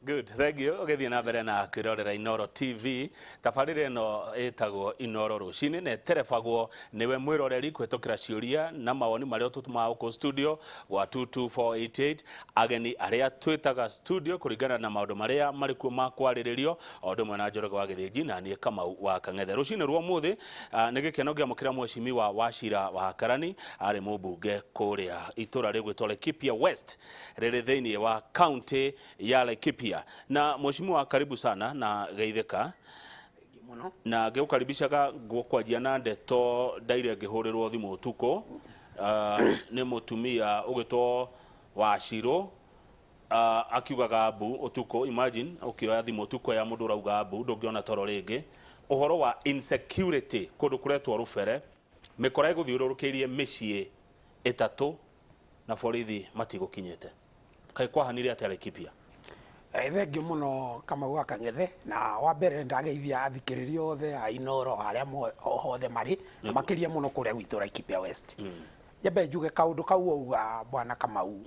Good, thank you. Ũgĩthiĩ na mbere na kwĩrorera Inooro TV. Tabarĩra ĩno ĩtagwo Inooro Rũcinĩ na ĩterebagwo nĩwe mwĩroreri kũhetũkĩra ciũria na mawoni marĩa ũtũtũmaga gũkũ studio wa 22488. Ageni arĩa twĩtaga studio kũringana na maũndũ marĩa marĩ kuo ma kwarĩrĩrio, o ũndũ ũmwe na Njoroge wa Gĩthĩnji na niĩ Kamau wa Kang'ethe. Rũcinĩ rwa ũmũthĩ nĩ gĩkeno ngĩamũkĩra Mheshimiwa Wachira wa Karani, arĩ mũmbunge kũrĩa itũra rĩgwĩtwo Laikipia West rĩrĩ thĩinĩ wa kaunti ya Laikipia. Na Mheshimiwa, karibu sana na geithĩka na ngĩgũkaribishaga gũkwanjia na ndeto ndaire ngĩhũrĩrwo thimũ ũtukũ nĩ mũtumia ũgĩtwo Wachirũ akiugaga mbu ũtukũ. Imagine ũkĩoya thimũ ũtukũ ya mũndũ ũrauga mbu, ndũngĩona toro rĩngĩ. Ũhoro wa insecurity kũndũ kũretwo Rũbere, mĩkora ĩgũthiũrũrũkĩirie mĩciĩ ĩtatũ na borithi matigũkinyĩte. Kaĩ kwahanire atĩa Laikipia? Thengiũ mũno Kamau wa Kang'ethe, na wa mbere ndageithia athikĩrĩria othe a Inooro arĩa hothe marĩ na makĩria mũno kũrĩa gwitũ Laikipia West. Nyambe njuge kaũndũ kau auga bwana Kamau,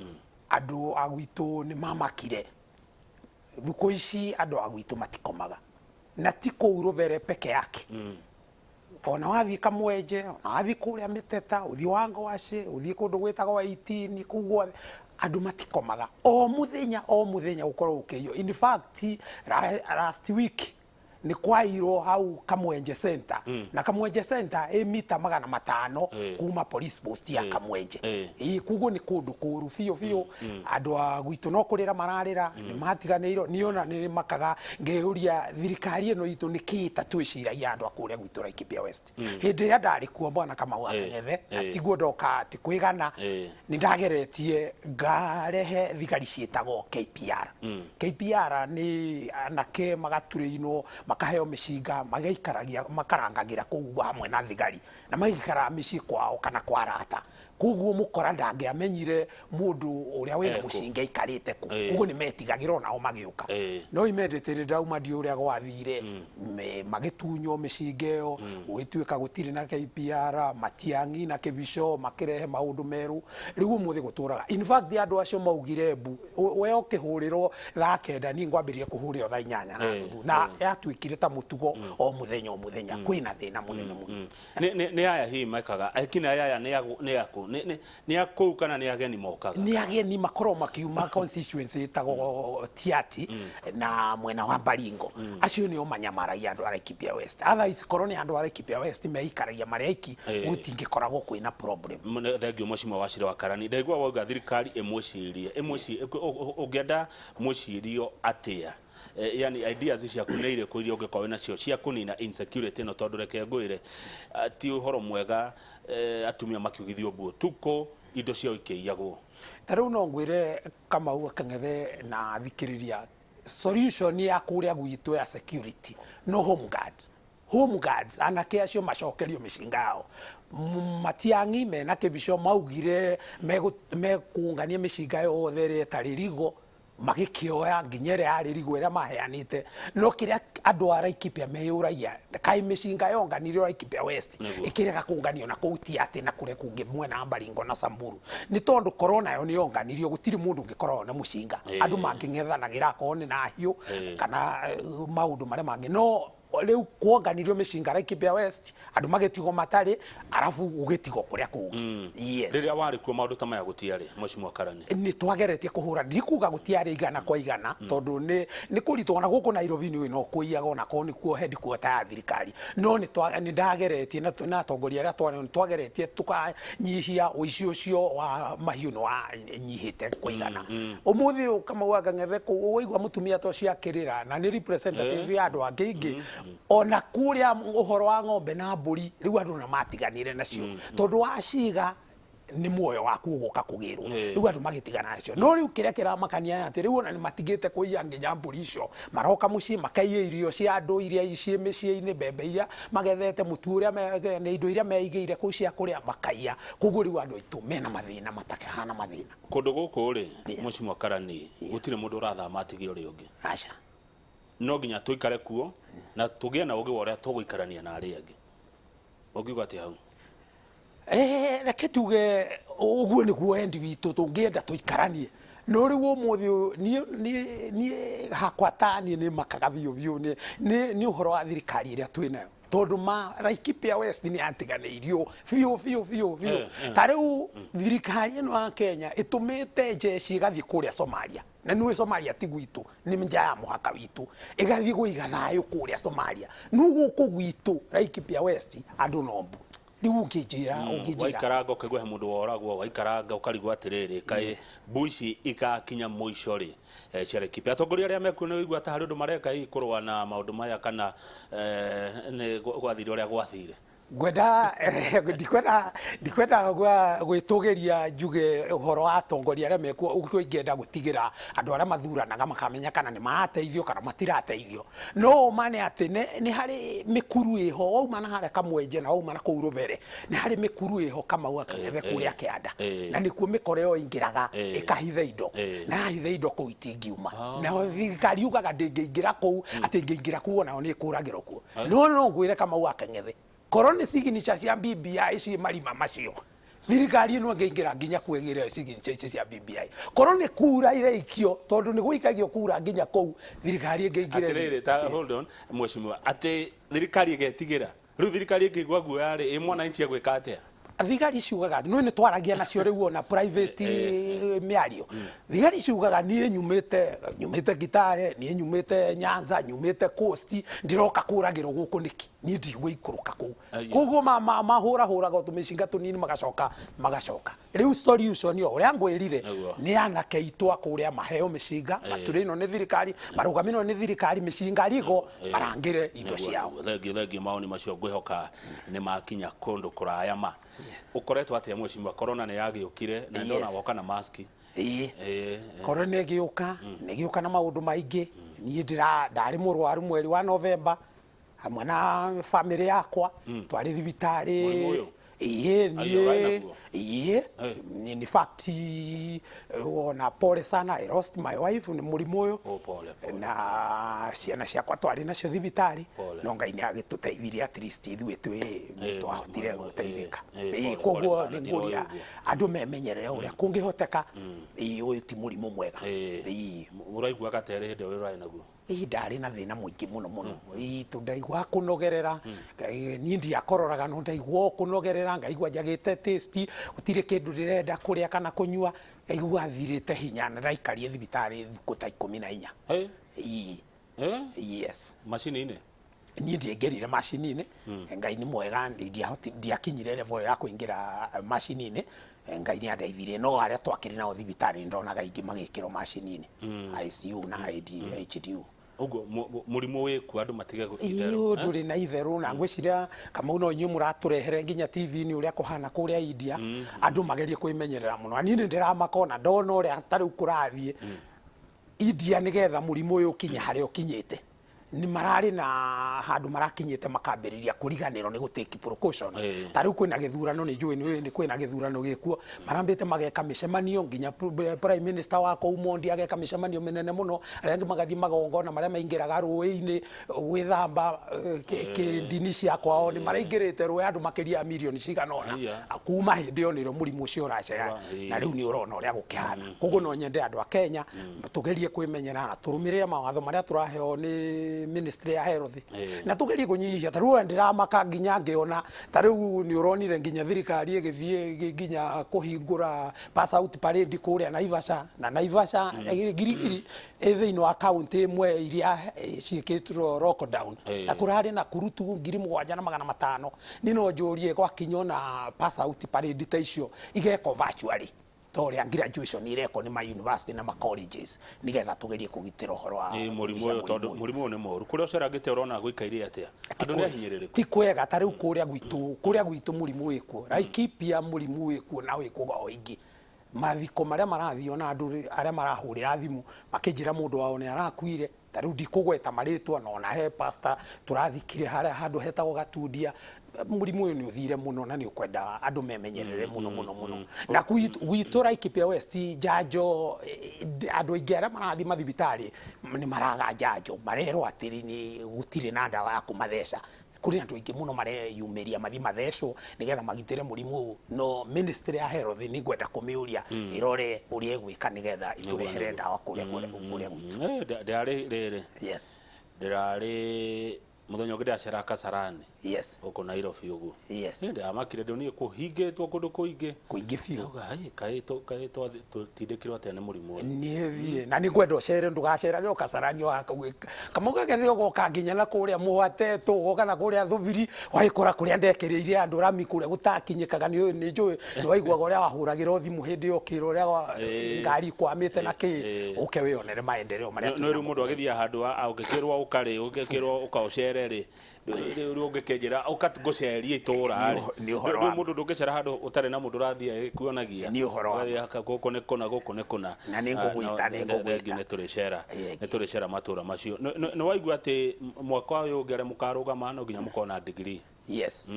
andũ a gwitũ nĩ mamakire. Thikũ ici andũ a gwitũ matikomaga, na ti kũu Rũbere peke yake. Ona wathiĩ Kamwenje, ona wathiĩ kũrĩa Mĩteta, ũthiĩ Wangwacĩ, ũthiĩ kũndũ gwĩtagwo 18 kũu guothe andũ matikomaga o muthenya gũkorwo ũkĩiywo. In fact last week ni kwairwo hau Kamwenje Center, na Kamwenje Center mita 500 kuma police post ya Kamwenje. Kuguo ni kundu kũru biũ andũ a gwitũ no kũrĩra mararĩra, nĩ matiganĩirwo. Niona nĩ makaga ngeuria thirikari ĩno itũ nĩ kĩta twĩciragia andũ a kũrĩa gwitũ Laikipia West. Hĩndĩ ĩrĩa ndarĩ kuo bwana Kamau wa Kang'ethe, tiguo ndoka ti kwĩgana, nĩ ndageretie ngarehe thigari ciĩtagwo KPR. KPR nĩ anake magaturĩinwo makaheo mĩcinga, magaikaragia makarangagĩra kũu hamwe na thigari, na magaikara mĩciĩ kwao kana kwa arata. Kuguo mũkora ndangĩamenyire mũndũ ũrĩa wĩna mũcinga aikarĩte kũ. Kuguo nĩ metigagĩra nao magĩũka. No imendete ndauma ndio ũrĩa gwathire magĩtunywo mĩcinga ĩyo, gwĩtuĩka gũtirĩ na KPR, Matiang'i na Kĩbico makĩrehe maũndũ merũ. Rĩu ũmũthĩ gũtũraga. In fact andũ acio maugire mbu we ũkĩhũrĩrwo thaa kenda niĩ ngwambĩrĩria kũhũrĩrwo thaa 8:30 na yatuĩkire ta mũtugo o mũthenya kwĩna thĩna mũnene mũno. Nĩ aya hihi maikaga akina aya nĩ akũu kana nĩ ageni mokaga? Nĩ ageni makorwo makiuma constituency ĩtagwo Tiati na mwena wa Baringo. Acio nĩo manyamaragia andũ a Laikipia West. Otherwise korwo nĩ andũ a Laikipia West meikaragia marĩ aiki, gũtingĩkoragwo kwĩna problem. Thengiũ Mheshimiwa Wachira wa Karani, ndaigua wauga thirikari ĩmwĩcirie ũngĩenda mwĩcirio atĩa? Yani ideas ciaku nĩ irĩkũ iria ũngĩkorwo nacio cia kũnina insecurity ĩno? Tondũ reke ngwĩre ti ũhoro mwega atumia makiugithio mbu ũtukũ, indo ciao ikĩiyagwo. Ta rĩu no ngwĩre Kamau wa Kang'ethe na thikĩrĩria, solution ya kũrĩa gwitũ ya security no home guards. Home guards anake acio macokerio mĩcinga yao. Matiang'i mena Kĩbico maugire mekũngania mĩcinga yothe ĩrĩa ĩtarĩ rigo, magĩkĩoya nginya ĩrĩa yarĩ rigo ĩrĩa maheanĩte. No kĩrĩa andũ a Laikipia meyũragia, kaĩ mĩcinga yonganirio Laikipia West ĩkĩrega kũnganio na kũu Tiati na kũrĩa kũngĩ mwena wa Baringo na Samburu? Nĩ tondũ korona yo nĩ yonganirio, gũtirĩ mũndũ ũngĩkorwo na mũcinga. Andũ mangĩng'ethanagĩra akorwo nĩ na hiũ kana maũndũ marĩa mangĩ. No rĩu kuonganirio mĩcinga Laikipia West, andũ magĩtigwo matarĩ, arabu ũgĩtigwo kũrĩa kũngĩ. Rĩrĩa warĩ kuo maũndũ ta maya gũtiarĩ, Mheshimiwa Karani? Nĩ twageretie kũhũra, ndikuga gũtiarĩ igana kwa igana, tondũ nĩ kũritũ ona gũkũ Nairobi no kũiyaga ona korwo nĩkuo headquarter ya thirikari. No nĩ ndageretie na atongoria arĩa twarĩ twageretie tũkanyihia ũici ũcio wa mahiũ nĩ wanyihĩte kwa igana. Ũmũthĩ Kamau wa Kang'ethe ũigua mũtumia ta ũcio akĩrĩra na nĩ representative ya andũ angĩ aingĩ. Ona kũrĩa ũhoro wa ng'ombe na mbũri rĩu andũ nĩ matiganire nacio, tondũ waciga nĩ muoyo waku ũgũka kũgĩrwo. Rĩu andũ magĩtigana nacio. No rĩu kĩrĩa kĩramakania atĩ rĩu ona nĩ matigĩte kũiya nginya mbũri icio, maroka mũciĩ makaiya irio cia andũ iria ciĩ mĩciĩ-inĩ, mbembe iria magethete, mũtu ũrĩa na indo iria meigĩire kũu cia kũrĩa makaiya. Koguo rĩu andũ aitũ mena mathĩna matakĩhana mathĩna. Kũndũ gũkũ rĩ, Mheshimiwa Karani, gũtirĩ mũndũ ũrathama atige ũrĩa ũngĩ. Aca. No nginya tũikare kuo na tũgĩe na ũgĩ wa ũrĩa tũgũikarania na arĩa angĩ. Ũngiuga atĩa hau? Reke tuge ũguo nĩguo endi witũ tũngĩenda tũikaranie. no riu umuthi ni hakwa ta ni makaga biu ni uhoro wa thirikari iria twinayo tondu Laikipia West ni atiganeirio biu ta riu thirikari ino ya Kenya itumite jeshi igathie kuria Somalia na niwe Somalia ti gwitu ni nja ya muhaka witu igathie guiga thayu kuria Somalia nu guku gwitu Laikipia West andu nombu riu ukijira waikaranga ukigwe mundu woragwo waikaranga ukarigwa atiriri kai mbuici ikakinya muico ri cia Laikipia atongoria aria mekuo ni igwa ta hari undu mareka ikurwa na maundu maya kana ni gwathire uria gwathire gwenda ndikwenda gwitugiria njuge uhoro wa atongoria aria mekuo uko ingenda gutigira andu aria mathuranaga makamenya kana ni marateithio kana matirateithio no mane ati ni hari mikuru iho wauma na haria kamwenje na wauma na kuu Rubere ni hari mikuru iho Kamau Akang'ethe kuria Kianda na nikuo mikore yo ingiraga ikahitha indo na hitha indo kuu itingiuma na thirikari yugaga ndingiingira kuu ati ngiingira kuu ona ni kuragiro kuo no ngwire Kamau Akang'ethe korone signature cia BBI ci marima macio thirikari ino ngeingira nginya kwegire signature cia BBI korone kura ireikio tondu ni guikagio kura nginya kou thirikari ngeingira atiriri ta hold on mweshimwa ati thirikari igetigira riu thirikari ingigwa guoyari mwananchi agwika atia thigari ciugaga no ni twaragia nacio riu ona private miario thigari ciugaga nie nyumite Gitare nie nyumite Nyanza nyumite Coast ndiroka kuragiro guku niki nie ndigwe ikuruka ku koguo mahura tumishinga tunini magacoka riu solution yo uria ngwirire ni anake itwa kuria maheo mishinga maturino ni thirikari marugamino ni thirikari mishinga rigo marangire indo ciao thegi maoni macio ngwihoka ni makinya kundu kuraya ma ukoretwo atia mweshimwa corona ni yagiukire na ndona woka na mask corona negiuka na maundu maingi nie ndari murwaru mweri wa November hamwe na family yakwa twari thibitari in fact na pole sana I lost my wife ni murimu uyu na ciana ciakwa twari nacio thibitari no Ngai ni agituteithirie at least ithuĩ twahotire guteithika koguo ni nguria andu memenyerere uria kungihoteka uyu ti murimu mwega uraigua gatere hinde urai naguo ndari na thina muingi muno ndaigua kunogerera ni ndiakororaga no ndaigua kunogerera ngaigua njagite taste gutire kindu ndirenda kuria kana kunyua ngaigua thirite hinya na ndaikarie thibitari thuku ta 14 yes machine ni ndiegerire machine Ngai ni mwega ndiakinyire level ya kuingira machine Ngai ni andeithirie no aria twakiri na thibitari ndonaga ingi magikiro machine ICU na HDU ugo murimu wiku andu matige gukithero nduri na itheru na ngwiciria kama uno nyu muraturehere nginya TV ni uria kuhana kuria India andu magerie kwimenyerera muno ani ndiramakona ndona uria tari ukurathie India nigetha murimu uyu kinya hari ukinyite ni marari na handu marakinyite makambiriria kuriganiro ni gutake precaution tari kwina githurano ni njui ni kwina githurano gikuo marambite mageka mishemanio nginya prime minister wako Umondi ageka mishemanio menene muno arangi magathi magongona maria maingiraga ruini gwithamba kindini cia kwao ni maraingirite ruwe andu makiria milioni ciganona kuma hindi yo niro murimu ucio uracea na riu ni urona uria gukihana koguo no nyende andu a Kenya tugerie kwimenyera na turumirire mawatho maria turaheo ni ministry ya health na tugerie kunyihia taru ndiramaka nginya ngiona taru ni uronire nginya thirikari igithie nginya kuhingura pass out parade kuria Naivasha girigiri thĩinĩ wa county imwe iria ciĩkĩtwo lockdown na kurari na kurutu 7,500 nino njurie kwa kinyo na pass out parade ta icio igeko virtually toria graduation ireko ni ma university na ma colleges nigetha tugerie kugitira uhoro wa murimu ni moru kuria uceragite urona guikaire atia andu ni ahinyiririku ti kwega tari kuria gwitu murimu wikuo Laikipia murimu wikuo na wikuo o ingi mathiko maria marathio na andu aria marahurira thimu makinjira mundu wao ni arakuire tari ndikugweta maritwa no na he pastor turathikire haria handu hetagwo Gatundia murimu uyu ni uthire muno na ni ukwenda andu memenyerere muno na gwitu Laikipia West njanjo andu aingi aria marathi mathibitari ni maraga njanjo marero atiri ni gutire na ndawa ya kumatheca kuri andu ingi muno mareyumiria mathi mathecwo nigetha magitire murimu no ministry ya health ni gwenda kumiuria irore uria igwika nigetha iturehere ndawa kuria gwitu ndari yes ndirari muthenya ungi ndacera Kasarani yes uko Nairobi uguo yes ni ndamakire ndoni kuhingitwo kundu kuingi biũ kaito tutindikirwo atia ni murimu ni na ni gwenda ucere ndugacerage Kasarani kamauga gethe ugoka nginya na kuria muhate tugoka na kuria thubiri waikora kuria ndekereire andu rami kuria gutakinyikaga ni njui waiguaga uria wahuragira thimu hindi ukira uria ngari kwamite na ki uke wionere maendeleo maria no ri mundu agithia handu ugikirwo ukari ugikirwo ukaucere ri ungikejera ukatgoceria itura ri ni uhoro mundu ndungicera handu utari na mundu rathia kuonagia ni uhoro guku ni kuna na ni ngugwita ni turicera matura macio no waigua ati mwaka uyu ngere mukarugama no nginya mukona degree yes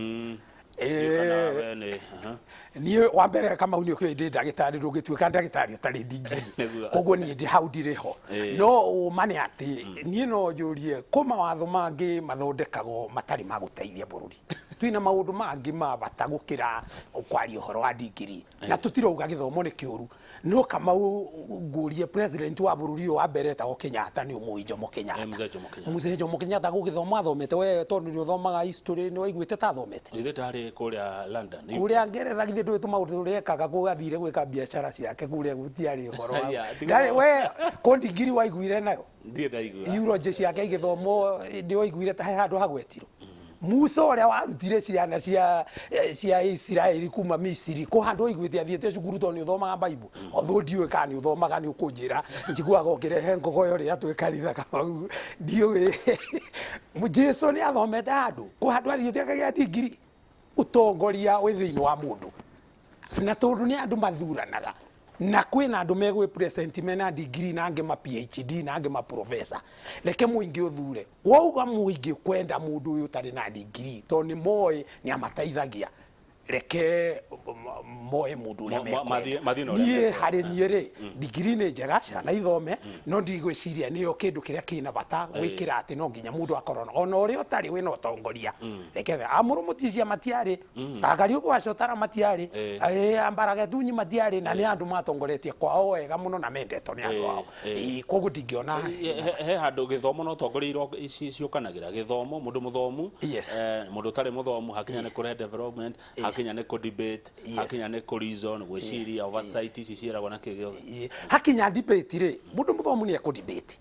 ni wa mbere kama uni ukio ndi ndagitari ndugituika ndagitari utari degree koguo ni ndi hau ndiriho no umane ati ni no njurie kuma watho mangi mathondekagwo matari maguteithia bururi twina maundu mangi mabata gukira ukwari uhoro wa degree na tutirauga githomo ni kiuru no kama ngurie president wa bururi wa mbere ta Kenyatta ni umui Jomo Kenyatta mzee Jomo Kenyatta gugithoma athomete we tondu ni uthomaga history ni waiguite ta athomete ile tari kuria London uria Ngeretha githe ndwi tumaundu urekaga kugathire gwika biashara ciake kuria gutiari uhoro ndari we ko degree waiguire nayo ndie ndaigua eulogy ciake igithomo ndi waiguire ta handu hagwetiro Musa uria warutire ciana cia Israeli kuma Misiri ko handu igwite athiete cukuru to ni uthomaga Bible otho ndiwe ka ni uthomaga ni ukunjira njiguaga ukirehe ngogo yo ria twikaritha kama ndiwe Jesu ni athomete handu ko handu athiete akagia degree utongoria wi thiini wa mundu na tondu ni andu mathuranaga na kwina andu megwe present mena degree na ange ma PhD na ange ma professor leke muingi uthure wauga muingi kwenda mundu uyu tari na degree to ni moy ni amateithagia reke moe mundu ria nie hari niere degree ni njega na ithome no ndigwiciria niyo kindu kiria kina bata gwikira ati no nginya mundu akorona ona uri utari wina utongoria reke amuru mutisia matiari agari uko acotara matiari ambarage tunyi matiari na ni andu matongoretie kwao wega muno na mendeto ni andu ao koguo ndingiona he handu githomo no tongoria ici ciukanagira githomo mundu muthomu mundu tari muthomu hakinya ni kure development hakinya ni ku debate hakinya ni ku reason gwiciria oversight ici ciiragwo na kigio hakinya debate ri mundu muthomu ni ku debate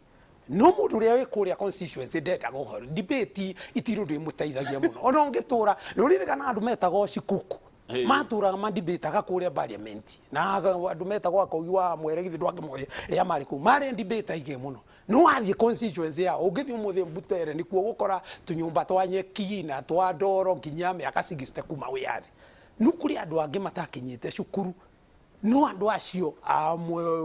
no mundu ria wi kuria constituency ndenda guhoro debate itiru ndi muteithagia muno ona ungitura ruririkana andu metago cikuku maturaga mandibetaga kuria parliament na andu metagwo akaugi wa mwere githi ndwake moye ria mari ku mari debate aige muno no athie constituency ya ungithi umuthi Mbutere ni kuo gukora tunyumba twa nyeki na twa ndoro nginya miaka 60 kuma wiathi nukuri andu angi matakinyite cukuru no andu acio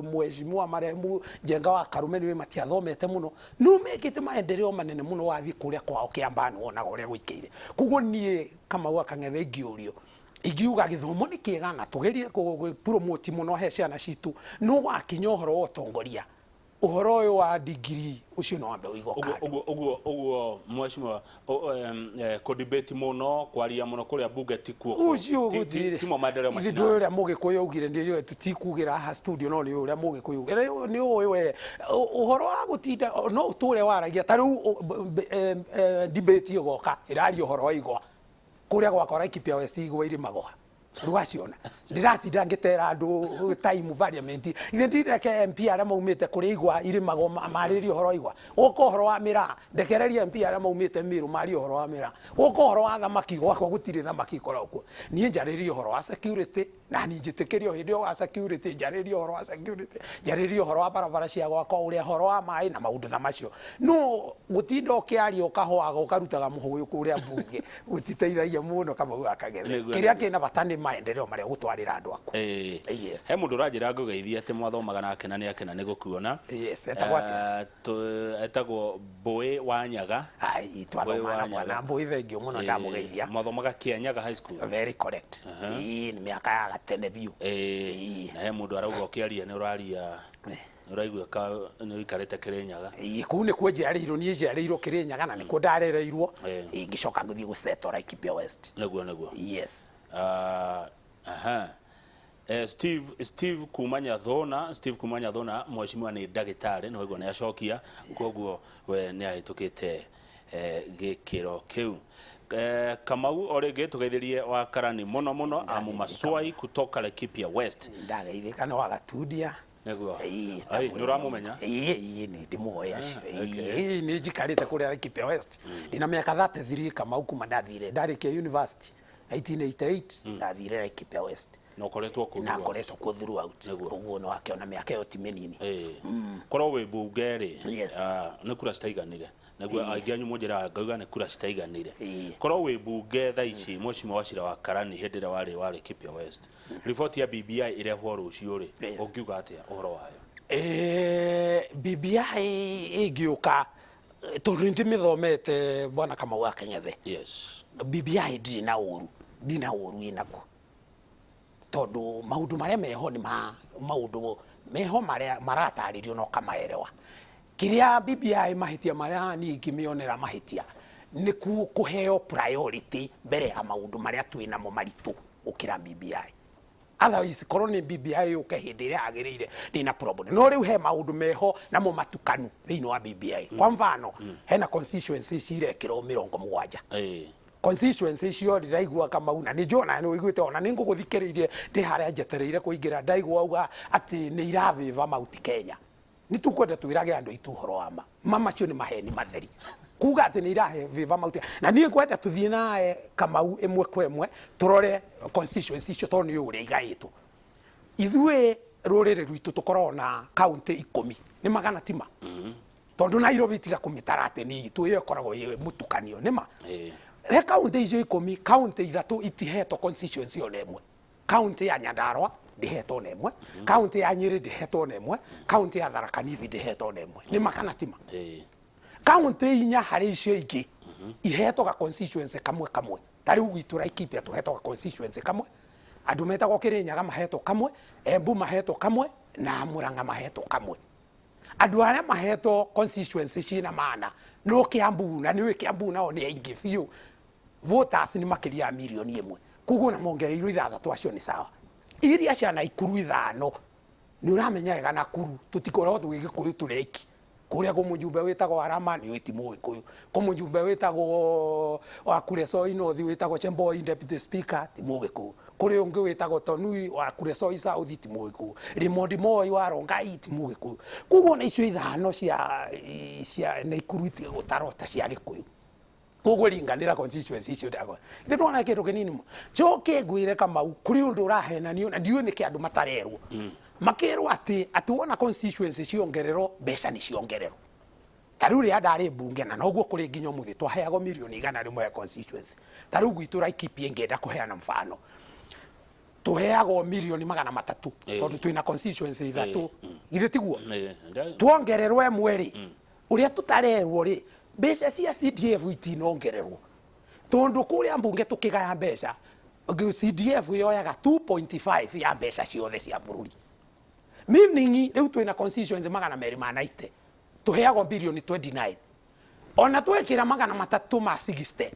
mweshimua maremu Njenga wa Karume ni matiathomete muno no mekite maendeleo manene muno wathi kuria kwao Kiambani wona uria gwikire kuguo nie kama wa Kang'ethe ingiurio igiuga githomo ni kiega na tugerie promote muno he ciana citu no wakinya uhoro wa utongoria uhoro uyu wa degree ucio no ambe uigoka uguo mweshimwa ko debate muno kwaria muno kuria bunge tikuo ucio gutire timo maendeleo macina ndi uria mugikuyu ugire ndi tutikugira ha studio no ni uria mugikuyu ni we uhoro wa gutinda no uture waragia tariu debate igoka irari uhoro wa igwa kuria gwakwa Laikipia West igwa iri magoha rugaciona ndiratinda ngitera andu time parliament ithe ndireke MP aria maumite kuri igwa iri mago mariri uhoro igwa uko uhoro wa mira ndekereria MP aria maumite miru mari uhoro wa mira uko uhoro wa thamaki gwakwa gutire thamaki korauko nie njariri uhoro wa security na ni njitikirio hindio wa security njariri uhoro wa security njariri uhoro wa barabara cia gwakwa uria uhoro wa mai na maundu thamacio no gutinda ukiaria ukahwaga ukarutaga muhuyu kuria bunge gutiteithagia muno kama wa Kang'ethe kiria kina batani maendeleo maria gutwarira andu aku yes he mundu rajira ngugeithia ati mwathomaga nake na ni akena ni gukuona yes etagwate etagwo Boy wa Nyaga ai twathomana mwana Boy thengio muno ndamugeithia mwathomaga Kianyaga High School very correct ni miaka ya gatene biu na he mundu arauga ukiaria ni uraria uraigua ka nĩ ikarĩte Kĩrĩnyaga kuu nĩ kuo njiarĩirwo niĩ njiarĩirwo Kĩrĩnyaga na nĩkuo ndarereirwo ngĩcoka ngĩthiĩ gũsettle Laikipia West nĩguo yes Steve kuma Nyathona mheshimiwa nĩ ndagĩtarĩ no ũguo nĩ acokia koguo we nĩ ahĩtũkĩte gĩkĩro kĩu Kamau orĩngĩ tũgeithĩrie wa Karani mũno Amu Maswai kutoka Laikipia West ndageithĩka no agatundia nĩguo nĩ ũramũmenya nĩ ndĩmuoya nĩ njikarĩte kũrĩa Laikipia West ndina mĩaka 33 Kamau kuma ndathire ndarĩkia university 1988 ndathire Laikipia West no koretwo kuo throughout ũguo no akĩona mĩaka ĩyo ti mĩnini korwo wĩ bunge rĩ nĩ kura citaiganire nĩguo aingĩ anyu mũnjĩra ngauga nĩ kura citaiganire korwo wĩ bunge thaa ici Mheshimiwa Wachira wa Karani hĩndĩ ĩrĩa warĩ wa Laikipia West riboti ya BBI ĩrehwo rũciũ rĩ ũngiuga atĩa ũhoro wayo BBI ĩngĩũka tondũ nĩndĩmĩthomete bwana Kamau wa Keng'ethe BBI ndina ũru inaguo tondu maundu maria meho ni maundu meho maria maratarĩrio no kamaerewa kiria BBI mahitia maria ni ngimionera mahitia ni kuheo priority mbere ya maundu maria twina mo maritu ukira BBI otherwise korwo ni BBI uke hindi ria agirire ndina problem no riu he maundu meho na mo matukanu thiini wa BBI kwa mfano hena constituency cirekirwo 70 constituency cio ndiraigua Kamau na nĩ njona nĩ wĩiguĩte ona nĩ ngũgũthikĩrĩirie ndĩ harĩa njetereire kũingĩra ndaigua auga atĩ nĩ iravĩva Mount Kenya nĩ tũkwenda twĩrage andũ aitũ ũhoro wa ma macio nĩ maheni matheri kuga atĩ nĩ iravĩva Mount na niĩ ngwenda tũthiĩ nawe Kamau ĩmwe kwa ĩmwe tũrore constituency icio tondũ nĩ ũrĩa igaĩtwo ithuĩ rũrĩrĩ rwitũ tũkoragwo na county 10 nĩ magana tima tondũ Nairobi tiga kũmĩtara atĩ nĩ itũ ĩyo ĩkoragwo ĩ mũtukanio nĩ ma he county icio 10 county ithatu itihetwo constituency ona ĩmwe county ya Nyandarua ndihetwo ona ĩmwe county ya Nyeri ndihetwo ona ĩmwe county ya Tharaka Nithi ndihetwo ona ĩmwe nĩ makana tima county inya harĩ icio ingĩ ihetwo ga constituency kamwe tariu gwitũ Laikipia tuhetwo ga constituency kamwe andũ metagwo Kĩrĩnyaga mahetwo kamwe Embu mahetwo kamwe na Murang'a mahetwo kamwe andũ arĩa mahetwo constituency ciina maana no Kiambu na niwe Kiambu nao nĩ aingĩ biũ voters ni makiria milioni 1 kuguo na mongereirwo ithathatũ acio ni sawa iria cia Naikuru ithano ni uramenya wega Nakuru tutikoragwo tugĩgĩkũyũ tureki kuria kũ mũjumbe wĩtagwo Arama ni wĩti mũgĩkũyũ kũ mũjumbe wĩtagwo wa Kuresoi North wĩtagwo Chemboi deputy speaker ti mũgĩkũyũ kuri ũngĩ wĩtagwo Tonui wa Kuresoi South ti mũgĩkũyũ Rimondi Moi wa Rongai ti mũgĩkũyũ kuguo na icio ithano cia Naikuru itigũtarota cia gĩkũyũ koguo ringanira constituency icio ndago ithe ndona kĩndũ kĩnini mo coke ngwĩre Kamau kuri ũndũ ũrahenanio na ndiũ nĩ kĩ andũ matarerwo makĩrwo atĩ wona constituency ciongererwo mbeca nĩ ciongererwo tarĩu rĩa ndarĩ bunge na noguo kũrĩ nginya mũthĩ twaheagwo milioni 100 ya constituency tarĩu gwitũ Laikipia ngenda kũheana mfano tuheagwo milioni 300 tondũ twĩna constituency ithatu ithe tiguo tuongererwo mweri ũrĩa tutarerwo rĩ mbeca cia CDF itinongererwo tondu kũrĩa mbunge tũkĩgaya mbeca CDF yoyaga 2.5 ya mbeca ciothe cia bũrũri meaning rĩu twĩna constituency 290 tuheagwo bilioni 29 ona twekĩra 300 ma 60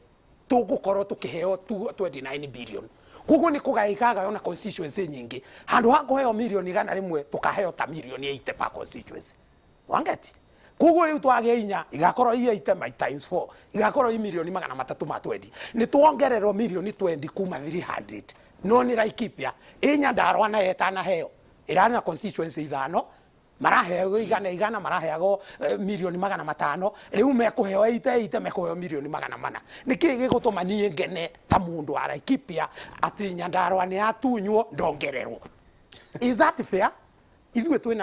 tũgũkorwo tũkĩheo 29 billion kuguo nĩ kũgaĩkaga ona constituency nyingĩ handũ ha kũheo milioni 100 tũkaheo ta milioni 80 per constituency wangeti kuguo riu twagĩa inya igakorwo i my times 4 igakorwo i milioni 320 ni tuongererwo milioni 20 kuma 300 no ni Laikipia Nyandarua na etana heo irana constituency ithano maraheo igana maraheo milioni 500 riu mekuheo ite mekuheo milioni 400 niki gĩgũtũma niĩ ngene ta mundu wa Laikipia ati Nyandarua ni atunywo ndongererwo is that fair ithuĩ twĩ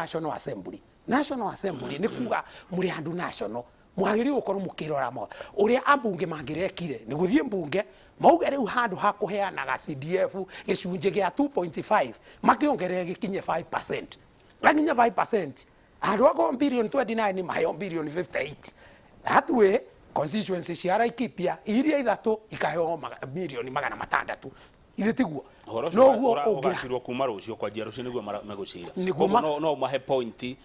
National Assembly ni kuga muri andu national mwagĩrĩirwo gũkorwo mũkĩrora mo ũrĩa ambunge mangĩrekire nĩ gũthiĩ mbunge mauge rĩu handũ ha kũheanaga CDF gĩcunjĩ gĩa 2.5 makĩongerere gĩkinye 5% lakinya 5% handũ ha billion 29 maheo billion 58 hatwe constituency cia Laikipia iria ithatu ikaheo milioni 600 ithe tiguo no ugacirwo kuma rucio kwa njia rucio niguo megucira no mahe point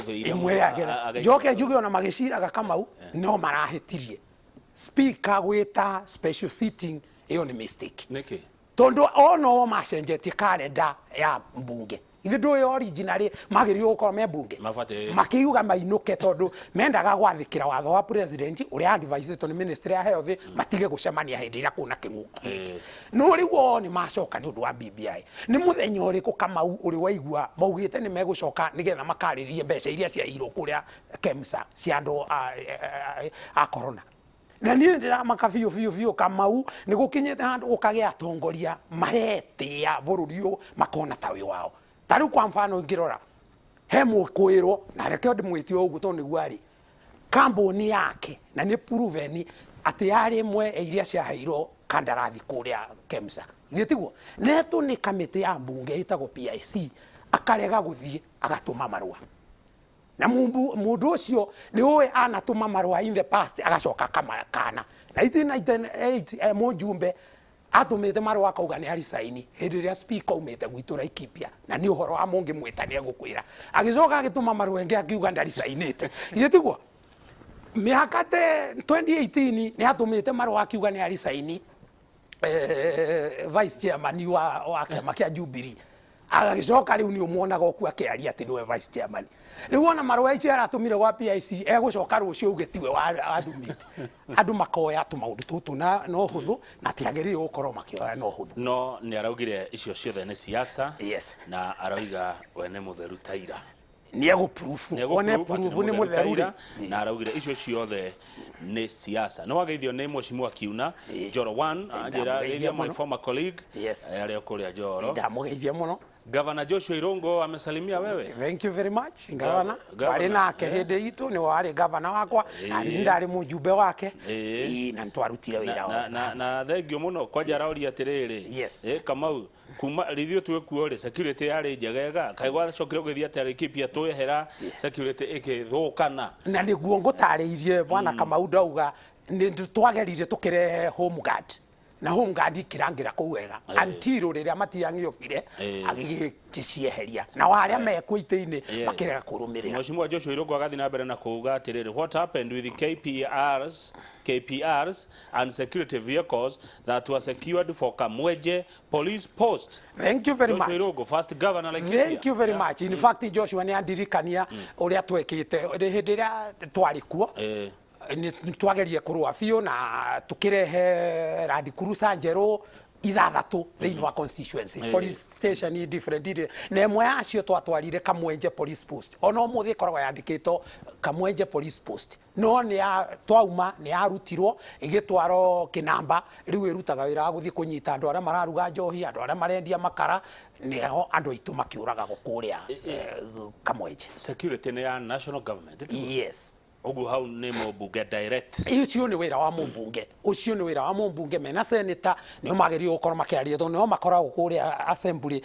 imwe yake njoke njuge ona magiciraga Kamau no marahetirie speaker gwita special sitting iyo ni mistake niki tondu ono macenjetie calendar ya mbunge ithe ndu originally magirio gukora me mbunge makiuga mainuke tondu mendaga gwathikira watho wa president uria advised ni ministry ya health matige gucemania hindi ira kuna kinguki no riwo ni macoka ni undu wa BBI ni muthenya uriku Kamau uri waigua maugite ni megucoka nigetha makaririe mbeca iria cia iro kuria KEMSA cia andu a corona na niĩ ndiramaka biũ Kamau nĩ gũkinyĩte handũ gũkagĩa atongoria maretia bũrũri ũyũ makona ta wĩ wao tarĩu kwa mfano ngĩrora he mũkwĩrwo na reke ndĩmwĩtie ũguo tondũ nĩguo arĩ kambuni yake na nĩ proven atĩ yarĩ ĩmwe iria ciaheirwo kandarathi kũrĩa KEMSA ithe tiguo netũ nĩ kamĩtĩ ya mbunge ĩtagwo PIC akarega gũthiĩ agatũma marũa na mundu ucio ni uwe anatuma marua in the past agacoka kana 1998 mujumbe atumite marua akauga ni hari saini hindi ria speaker umite gwitu Laikipia na ni uhoro wa mungi mwitania gukwira agicoka agituma marua ingi akiuga ndari sainite ithe tiguo miakate 2018 ni atumite marua akiuga ni hari saini vice chairman wa kĩama kĩa Jubilee agagicoka riu ni umuonaga okuo akiaria ati niwe vice chairman riu ona marua ici aratumire gwa PIC egucoka rucio ugetiwe wathumite andu makoya tu maundu tutu na no huthu na tiagĩrĩire gukorwo makioya no huthu no ni araugire icio ciothe ni siasa yes na arauga we ni mutheru taira ni proof one proof ni mutheru na araugire icio ciothe ni siasa no wageithio ni Mheshimiwa Kiuna Njoro 1 ajira geithia my former colleague aria kuria Njoro ndamugeithia muno Governor Joshua Irongo amesalimia wewe. Thank you very much Governor. Wale nake hindi itu ni wale governor wakwa na ndari mujumbe wake na ntwarutire wira wao. Na thengio muno kwa jarauria atiriri. Kamau kuma rithio twekuo security yari njegega kaigwa cokire githia ati Laikipia twehera security ikithukana. Na niguo ngutariirie bwana Kamau ndauga ni twagerire tukire home guard. Na home guard kirangira kuwega until riria matiang'iokire agigicieheria na waria mekwo ite-ini makirega kurumirira Mheshimiwa Joshua Irongo agathi na mbere na kuuga atiriri what happened with the KPRs and security vehicles that were secured for Kamweje police post. Thank you very much Joshua Irongo first governor Laikipia. Thank you very much in fact Joshua ni andirikania uria twekite hindi ria twari kuo ni twagerie kurua biu na tukirehe Land Cruiser njeru ithathatu thiini wa constituency police station ni different na emwe acio twatwarire Kamwenje police post ona umuthi koragwo yandikitwo Kamwenje police post no ni twauma ni arutirwo igitwaro Kinamba riu irutaga wira guthi kunyita andu aria mararuga njohi andu aria marendia makara niho andu aitu makiuraga gukuria Kamwenje security ni ya national government yes ogu hau ni mbunge direct ucio ni wira wa mbunge ucio ni wira wa mbunge mena senator ni magerio gukorwo makiaria tho no makoragwo kuria assembly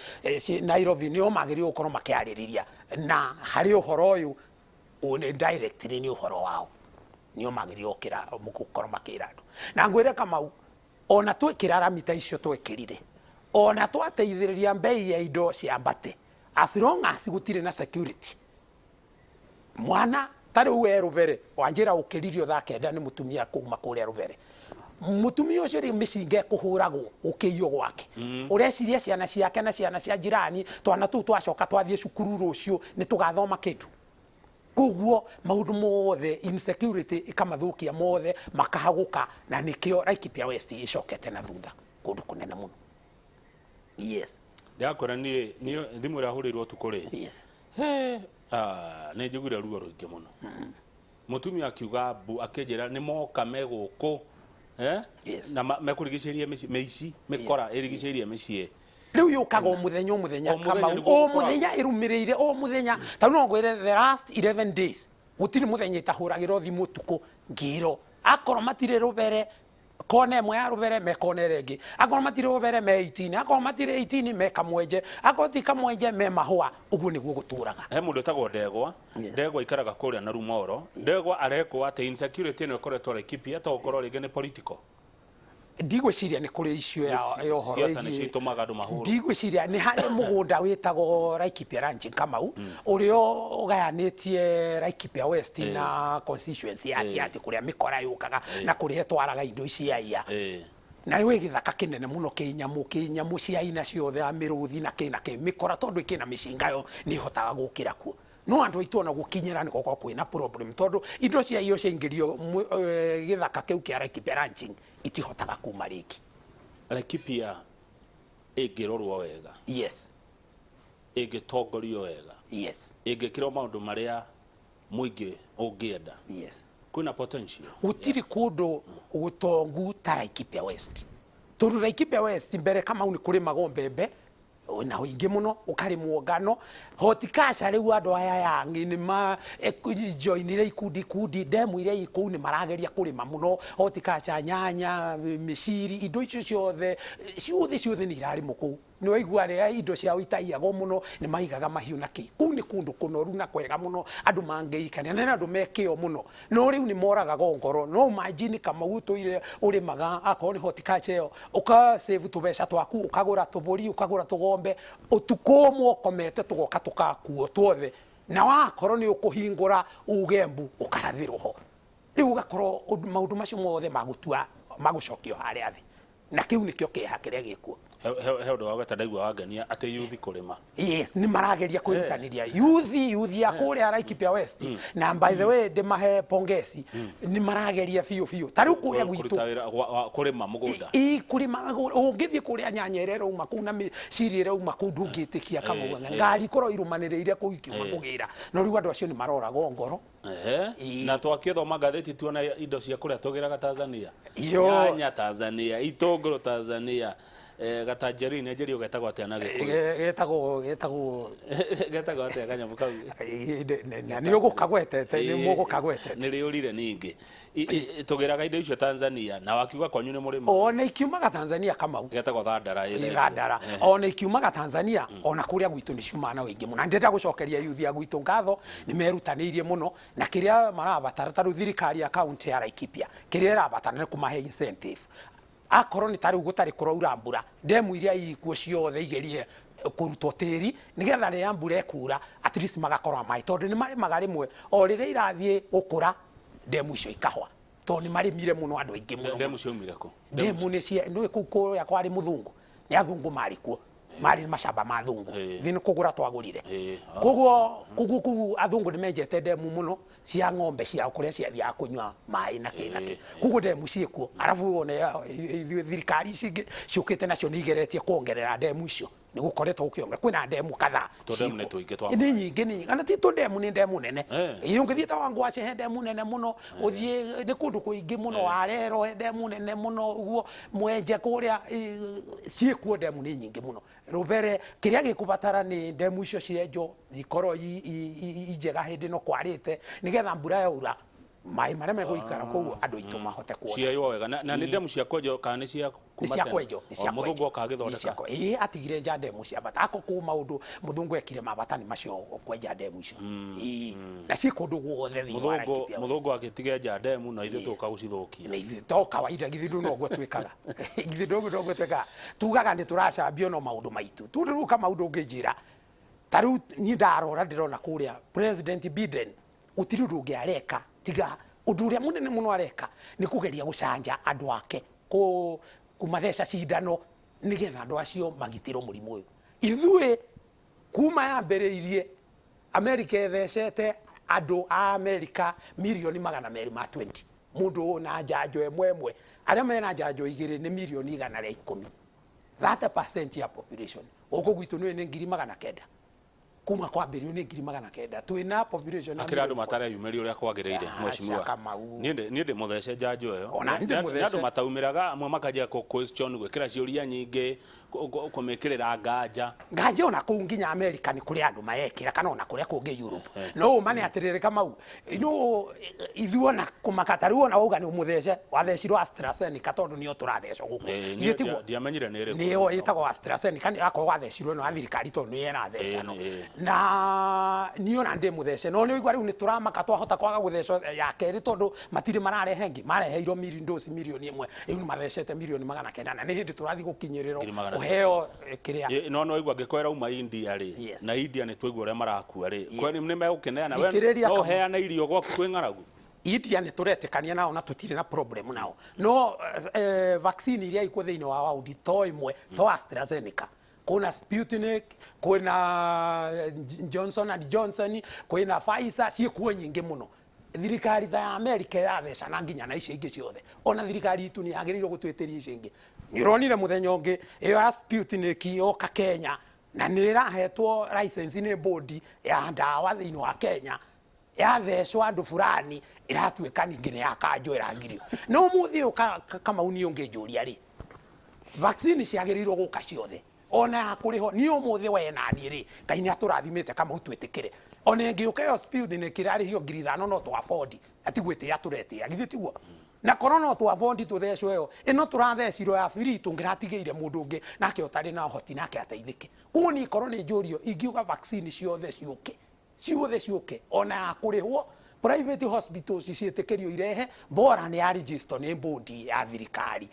Nairobi ni magerio gukorwo makiaririria na hari uhoro uyu une directly ni uhoro wao ni magerio kira mugukorwo makira andu na ngwire Kamau ona twikira ramita icio twekirire ona twateithiriria mbei ya indo ciambate as long as gutire na security mwana tari uwe Rubere wanjira ukiririo tha kenda ni mutumia kuma kuria Rubere mutumia ucio ri micinge kuhuragwo ukiyo gwake ureciria ciana ciake na ciana cia jirani twana tu twacoka twathie cukuru rucio ni tugathoma kindu kuguo maundu mothe insecurity ikamathukia mothe makahaguka na nikio Laikipia West icokete na thutha kundu kunene muno yes ndakora ni thimu ira hurirwo tukuri yes ni njiguire ruo ruingi muno mutumia akiuga akenjira ni moka meguku na mekurigicirie meici mikora irigicirie micie riu yukaga muthenya Kamau o muthenya irumirire o muthenya ta no ngwire the last 11 days gutiri muthenya itahuragiro thimu tuku ngiro akoro matire Rubere kone emwe ya Rubere mekone rengi akoro matire Rubere me 18 akoro matire 18 me Kamwenje akoro ti Kamwenje me Mahua uguo niguo guturaga he mundu tagwo Ndegwa ikaraga kuria na Rumoro Ndegwa areko ate insecurity no koretwo Laikipia to gukoro ringi ni political ndigwiciria nä kå rä icio ya siasa nä cio itåmaga andå mahå ndigwiciria nä harä må gå nda wä tagwo Laikipia Ranching Kamau å rä o å gayanä tie Laikipia West na constituency ya Tiaty kå rä a mä kora yå kaga na kå rä a twaraga indo ici aia na wä gä thaka kä nene må no kä nyamå cia aina ciothe ya mä rå thi na kä na kä mä kora tondå kä na mä cingayo nä hotaga gå kä ra kuo no andå aitå ona gå kinyä ra nä gokorwo kwä na problem tondå indo cia iyo ciaingä rio gä thaka kä u kä a Laikipia Ranching itihotaga kuma rä ngä Laikipia ä ngä rorwo wega yes ä ngä tongorio wega yes ä ngä kä rwo maå ndå marä a må ingä å ngä enda yes kwina potential gutiri kundu gutongu ta Laikipia West tondu Laikipia West mbere kama uni kurimagwo mbembe na uingi muno ukarimwo ngano horticulture riu andu aya yangi ni ma joinire ikundi demu iria iku ni marageria kurima muno horticulture nyanya miciri indo icio ciothe ni irarimwo kuu ni waigua ria indo cia itaiagwo muno ni maigaga mahiu na ki kuu ni kundu kunoru na kwega muno andu mangeikania na andu mekio muno no riu ni moraga ngoro no imagine kama utoire urimaga akorwo ni horticulture yo uka save tubeca twaku ukagura tuburi ukagura tugombe utuko mwokomete tugoka tukakuo tuothe na wakorwo ni ukuhingura ugembu ukarathirwo ho riu ugakorwo maundu macio mothe magutua magucokio haria thi na kiu nikio kiha kiria gikuo he undu wa gweta ndaigua wangenia atä youth kurima yes ni marageria kwirutaniria youth ya kuria Laikipia West na by the way de mahe pongesi ni marageria fiu tari kuria gwitu kurima mugunda kurima ungithie kuria nyanyerero uma kuna cirire uma kundu ngitikia kama ngari koro irumaniriire kuikiuma kugira no riu andu acio ni maroraga ngoro na twakithoma ngatheti tuona indo cia kuria tugiraga Tanzania nyanya Tanzania itũngũrũ Tanzania gatanjerine njeri ugetagwo atia na gĩkũyũ getagwo atia kanyamu kau ni ũgũkagwetete ni mũgũkagwetete nĩ rĩũrire ningĩ tũgĩraga indo icio Tanzania na wakiuga kwanyu nĩ mũrĩmo ona ikiumaga Tanzania Kamau getagwo thandara ona ikiumaga Tanzania ona kũrĩa gwitũ nĩ ciumaga na wĩingĩ mũno ndĩrenda gũcokeria youth ya gwitũ ngatho nĩ merutanĩirie mũno na kĩrĩa marabatara tarũ thirikari ya kaunti ya Laikipia kĩrĩa ĩrabatara nĩ kũmahe incentive akorwo ni tari gutari kuraura mbura demu iria ikuo ciothe igerie kurutwo tiri nigetha ria mbura ekura at least magakorwa mai tondu ni mari magarimwe o riria irathie gukura demu icio ikahwa tondu ni mari mire muno andu aingi muno demu cio mire ku demu ni cia no ikuko ya kwari muthungu ni athungu mari kuo mari mashamba ma thungu thini kugura twagurire koguo athungu ni menjete demu muno cia ng'ombe cia kuria ciathia kunywa mai na kinake koguo demu ciekuo arafu one thirikari cingi ciukite nacio ni igeretie kuongerera demu icio ni gukoretwo ukionge kwina demu kadhaa demu ni tuingi twa ni nyingi ana ti to demu ni demu nene iyungithie ta wangu ache he demu nene muno uthie ni kundu kuingi muno warero he demu nene muno uguo mwenje kuria ciekuo demu ni nyingi muno rubere kiria gikubatara ni demu icio cienjo ikorwo ijega hindi no kwarite nigetha mbura yaura mai maria meguikara kou andu itu mahote kuona ciayo wega na ni demu cia kwenjo kana cia kumata cia kwenjo muthungu okagithondeka atigire nja demu cia bata ako ku maundu muthungu ekire mabata ni macio kwenja demu icio na ci kundu guothe thi wa Laikipia muthungu agitige nja demu na ithu tuka gucithukia na ithu to kawaida githindu no gwetwikaga githindu no gwetwikaga tugaga ni turacambio no maundu maitu tundu kama maundu ngijira taru ni ndarora ndirona kuria President Biden utiri ndugi areka tiga undu uria munene muno areka ni kugeria gucanja andu ake kumatheca cindano nigetha andu acio magitirwo murimu uyu ithue kuma yambiriirie America ethecete andu a America milioni 220 mundu na njanjo emwe aria mena njanjo igiri ni milioni 110 30% ya population uko gwitu ni 900 kuma kwa mbere ni 900 twina population akira andu matare yumeri uria kwagireire mweshimiwa ni ndi muthece njanjo yo ni andu mataumiraga amwe makajia ku question gwikira ciuria nyingi kumikirira nganja ona ku nginya America ni kuri andu maekira kana ona kuria kungi Europe no mane atirire Kamau no ithuona kumakataru ona uga ni umuthece wathecirwo AstraZeneca tondu ni oturathecwo guku yetiguo diamenyire ni ri ni yo yetagwo AstraZeneca ni akwa wathecirwo no athirikari tondu ni era theca no na niyo na ndi muthece no ni igwa riu ni turamaka twahota kwaga gutheco ya keri tondu matiri mararehe ngi mareheirwo dosi milioni 1 riu mathecete milioni 900 na ni hindi turathi gukinyiriro uheo kiria no igwa ngikwera uma India ri na India ni twigwa uria marakua ri kwani ni megukineana we no heana irio gwaku kwi ng'aragu India ni turetekania nao na tutire na problem nao no vaccine iria iko thiini wa waudi to imwe to AstraZeneca kuna Sputnik kuna Johnson and Johnson kuna Pfizer ciikuo nyingi muno thirikari ya America yatheca na nginya na icio ingi ciothe ona thirikari itu ni yagirirwo gutwitiria icio ingi ni uronire muthenya ungi iyo ya Sputnik yoka Kenya na ni irahetwo license ni bodi ya ndawa thiini wa Kenya yathecwo andu fulani iratuika ningi ni yakanjo irangirio no muthi kama uni ungi njuria ri vaccine ciagirirwo guka ciothe ona kuriho ni umuthi we na ni ri Ngai ni aturathimite kama utwitikire ona ngiuka yo speed ni kirari hiyo ngiri 5 no to afford ati gwite ya turete agithi tiguo na corona to afford tuthecwo yo ino turathecirwo ya free tungiratigeire mundu ungi nake utari na hoti nake ateithike uni corona njurio ingiuga vaccine ciothe ciuke ona kurihwo private hospitals ciitekerio irehe bora ni ya register ni bodi ya thirikari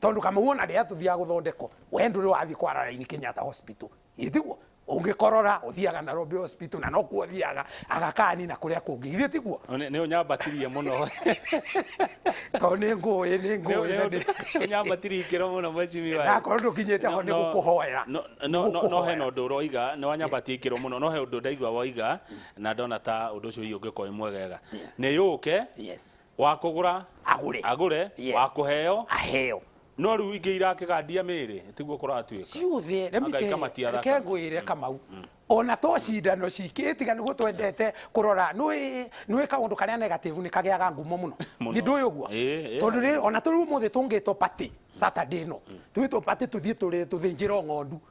tondu kama wona ndia tuthia guthondeko we nduri wathi kwara raini Kenyatta Hospital itiguo ungikorora uthiaga Nairobi Hospital na no ku thiaga agakani na kuria kungi itiguo ni unyambatirie muno to ni ngui unyambatirie kiro muno mheshimiwa na kondo kinyete ho ni gukuhoera no he no nduro iga ni wanyambatie kiro muno no he undu ndaigwa waiga na ndona ta undu ucio ungiko imwegega ni yuke wa kugura agure wa kuheo aheo no riu ingi irakigandia miri tiguo kuratuika ciothe reke ngwire Kamau ona to cindano cikitiga niguo twendete kurora nwi kaundu karia negative ni kagiaga ngumo muno ni ndu uguo tondu ona turi muthi tungitwo party Saturday no twitwo party tuthie tuthinjira ng'ondu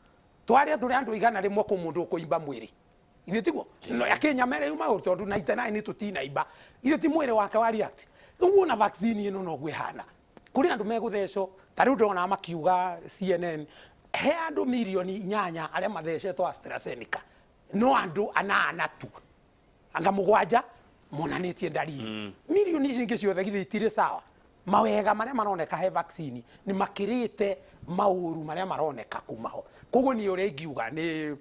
twaria turi andu igana rimwe ku mundu kuimba mwiri ithe tiguo no yakenya mere yuma tondu 99 ni tutina imba ithe ti mwiri wake wa react uguo na vaccine ino no gwihana kuri andu megutheco tariu ndona makiuga CNN he andu milioni 8 aria mathecetwo AstraZeneca no andu anana tu anga mugwanja monanitie ndariri milioni ici ciothe githitire sawa mawega maria maroneka he vaccine ni makirite mauru maria maroneka kumaho koguo ni uria ingiuga ni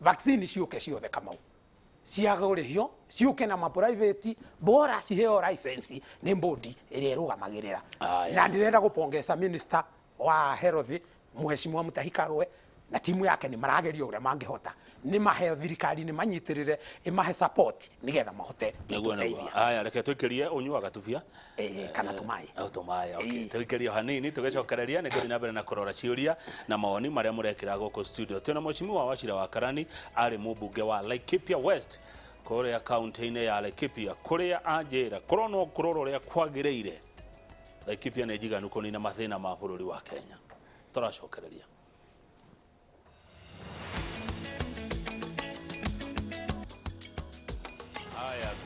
vaccine ciuke ciothe Kamau ciagurihio ciuke na ma private bora ciheo license ni bodi iria irugamagirira na ndirenda gupongeza minister wa health mheshimiwa Mutahi Kagwe na timu yake ni marageria uria mangihota ni maheo thirikari ni manyitirire imahe support nigetha mahote aya reke tuikirie unyuaga tubia kana tumai okay tuikirie hanini tugecokereria ni kuthina mbere na kurora ciuria na maoni maria murekira goko studio tuna mheshimiwa Wachira wa Karani ari mubunge wa Laikipia West kuria county-ini ya Laikipia kuria anjira korono kuroro ria kwagireire Laikipia ni njiganu kunina mathina ma bururi wa Kenya turacokereria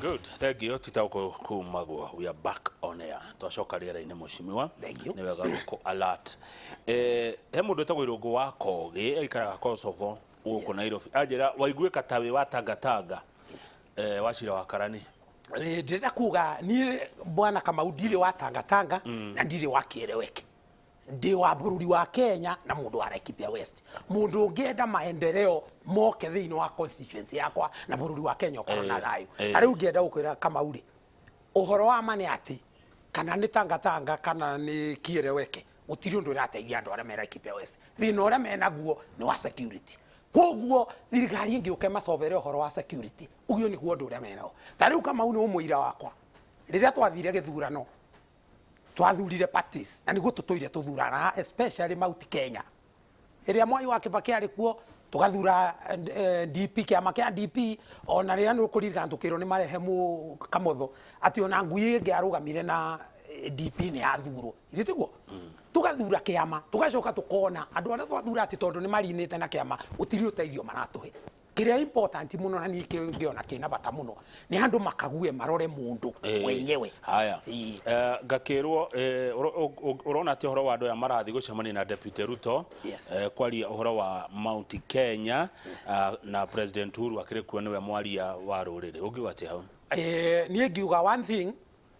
good thank you titauko kumagwa we are back on air twacoka riera-ini mheshimiwa ni wega guko alert he mundu etagwo Irungu wa Kogi aikaraga Kosovo guku Nairobi anjira waiguika tawi wa Tangatanga Wachira wa Karani ndira kuga ni bwana Kamau ndire wa Tangatanga na ndire wa Kiereweke ndi wa bururi wa Kenya na mundu wa Laikipia West mundu ungienda maendeleo moke thiini wa constituency yakwa na bururi wa Kenya ukorona thayo ari ungienda gukwira Kamau ri uhoro wa mane ati kana ni Tangatanga kana ni Kiereweke utiri undu irateithia andu aria me Laikipia West thina uria mena guo ni wa security koguo thirikari ingi uke macovere uhoro wa security ugio ni guo undu uria menao tariu Kamau ni umuira wakwa riria twathire githurano twathurire parties na niguo tutoire tuthurana especially Mount Kenya iria Mwai wa Kibaki ari kuo tugathura DP kiama kia DP ona ria no kurira ndukiro ni marehe mu kamotho ati ona ngui ingi arugamire na DP ni athuro itiguo tugathura kiama tugacoka tukona andu aria twathura ati tondu ni marinite na kiama utiri uteithio maratuhe kiria important muno na ni ngiona kina bata muno ni andu makague marore mundu wenyewe. Haya ngakirwo urona ati horo wa andu ya marathi gucemania na Deputy Ruto kwaria uhoro wa Mount Kenya na President Uhuru akirikuo niwe mwaria wa ruriri ugiwa ati hau ni ngiuga one thing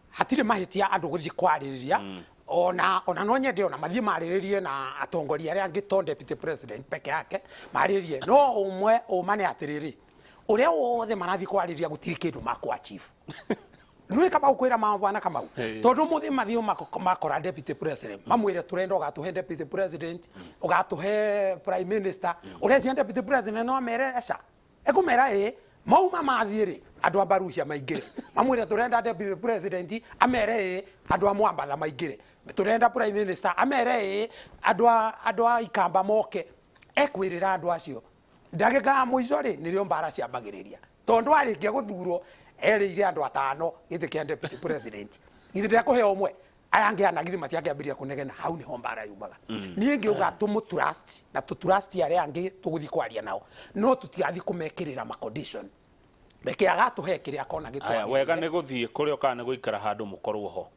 hatire mahitia andu guthii kwaririria ona no nyende ona mathie mariririe na atongoria aria angi to Deputy President peke yake mariririe no umwe umane atiriri uria wothe marathi kwaririria gutiri kindu makwa chief nui kama ukwira mabwana kama tondu muthi mathio makora Deputy President mamwire turenda ugatuhe Deputy President ugatuhe Prime Minister uria Deputy President no mere aca ekumera mauma mathiri andu ambaruhia maingire mamwire turenda Deputy President amere andu amwambatha maingire turenda Prime Minister amere andu ikamba moke ekwirira andu acio ndagika muico ri nirio mbara ciambagiriria tondu arikia guthurwo erire andu atano gite kia Deputy President githire kuheo umwe aya angi anagithi matiangiambiria kunegena hau niho mbara yumaga nie ngiuga tumutrust na tutrust aria angi tuguthi kwaria nao no tutigathi kumekirira ma condition beke agatuhe kiria akona gitu aya wega ni guthie kuria kana guikara handu mukorwo ho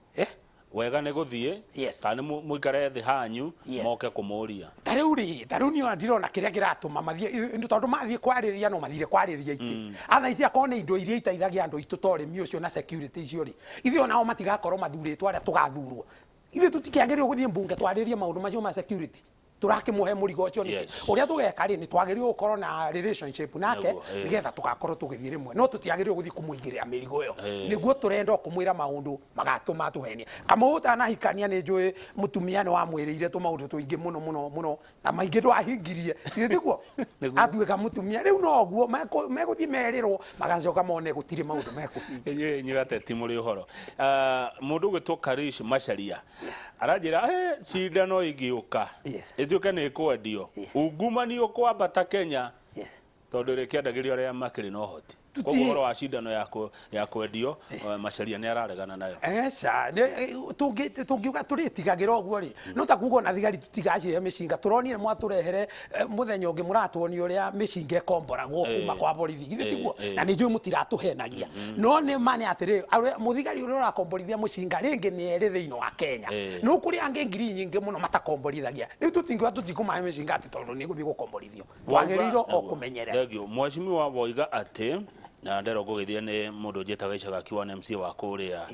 wega ni guthie kana muikare thi hanyu moke kumuria tariu ni ndirona kiria kiratuma mathie tondu mathie kwaririria no mathire kwaririria iti atha ici akone indo iria itaithagia andu itu torimi ucio na security icio ri ithio nao matigakorwo mathuritwo aria tugathurwo ithio tutikiagerio guthie mbunge twaririe maundu macio ma security turakimuhe murigo ucio ni uria tugeka ri ni twagerio gukorwo na relationship nake nigetha tugakorwo tugithire rimwe no tutiagerio guthi kumuingirira mirigo yo niguo turenda kumwira maundu magatuma tuhenie kama utanahikania ni njui mutumia ni wamwirire tu maundu tuingi muno na maingi twahingirie tiguo atuika mutumia riu no guo meguthi merirwo magacoka mone gutire maundu mekuhinga nyigate muri uhoro mundu gwitwo Karish Macharia aranjira cindano ingiuka ituke ni kwendio ungumani ukwambata Kenya tondu rikiandagirio aria makiri no hoti koguo horo wa cindano ya kwendio Macharia ni araregana nayo eca tungiuga turitigagira uguo ri no ta kugo na thigari tutigacie mishinga turonire mwaturehere muthenya ungi muratwoni uria mishinga komboragwo kuma kwa borithi githitiguo na ni njui mutiratuhenagia no ni mane atire muthigari uria urakomborithia mushinga ringi ni eri thiini wa Kenya no kuri ange ngiri nyingi muno matakomborithagia riu tutingiwa tutikumahe mishinga ati tondu ni guthi gukomborithio twagiriro o kumenyera thegio mwashimiwa woiga ati na ndero gugithia ni mundu njetaga Icagaki wa MC wa kuria